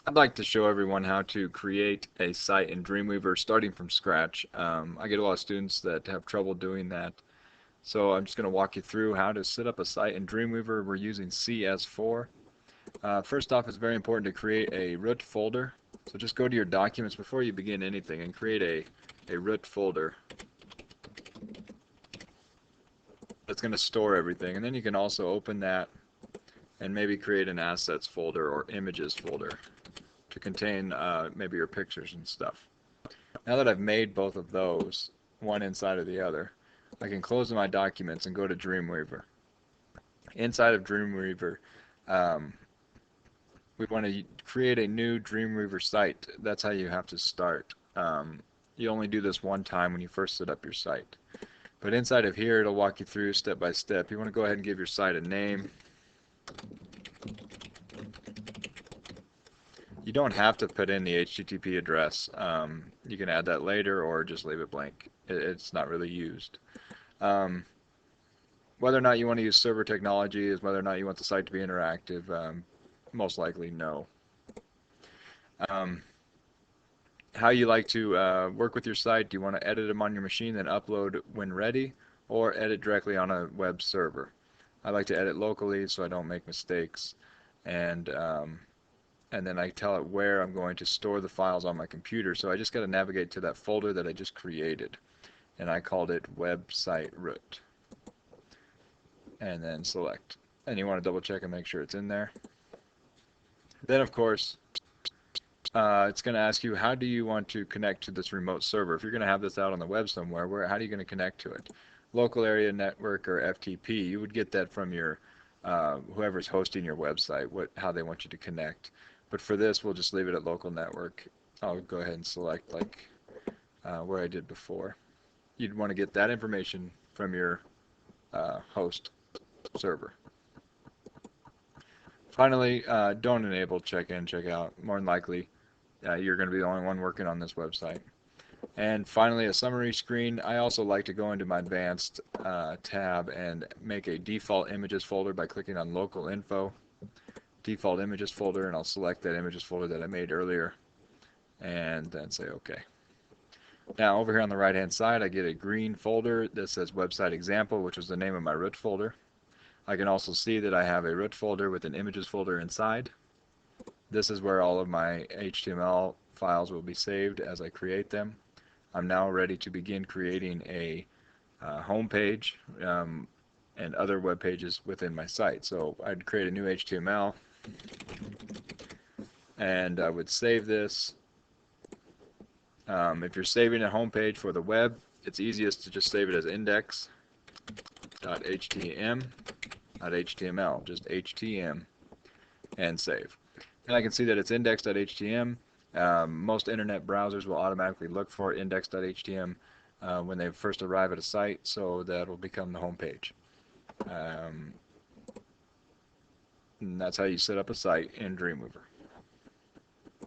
I'd like to show everyone how to create a site in Dreamweaver starting from scratch. I get a lot of students that have trouble doing that. So I'm just going to walk you through how to set up a site in Dreamweaver. We're using CS4. First off, it's very important to create a root folder. So just go to your documents before you begin anything and create a root folder that's going to store everything. And then you can also open that and maybe create an assets folder or images folder to contain maybe your pictures and stuff. Now that I've made both of those, one inside of the other, I can close my documents and go to Dreamweaver. Inside of Dreamweaver, um, we want to create a new Dreamweaver site. That's how you have to start. You only do this one time when you first set up your site. But inside of here, it'll walk you through step by step. You want to go ahead and give your site a name. You don't have to put in the HTTP address. You can add that later or just leave it blank. It's not really used. Um, Whether or not you want to use server technology is whether or not you want the site to be interactive. Most likely no. Um, how you like to work with your site. Do you want to edit them on your machine, then upload when ready, or edit directly on a web server? I like to edit locally so I don't make mistakes, and then I tell it where I'm going to store the files on my computer. So I just got to navigate to that folder that I just created, and I called it website root, and then select. And you want to double check and make sure it's in there. Then of course it's going to ask you, how do you want to connect to this remote server? If you're going to have this out on the web somewhere, how are you going to connect to it? Local area network or FTP, you would get that from your whoever's hosting your website, how they want you to connect. But for this, we'll just leave it at local network. I'll go ahead and select like where I did before. You'd want to get that information from your host server. Finally, don't enable check-in, check-out. More than likely, you're going to be the only one working on this website. And finally, a summary screen. I also like to go into my advanced tab and make a default images folder by clicking on local info, default images folder, and I'll select that images folder that I made earlier and then say OK. Now over here on the right hand side, I get a green folder that says website example, which was the name of my root folder. I can also see that I have a root folder with an images folder inside. This is where all of my HTML files will be saved as I create them. I'm now ready to begin creating a home page and other web pages within my site. So I'd create a new HTML and I would save this. If you're saving a home page for the web, it's easiest to just save it as index.html, just htm, and save. And I can see that it's index.htm. Most internet browsers will automatically look for index.htm when they first arrive at a site, so that will become the home page. And that's how you set up a site in Dreamweaver.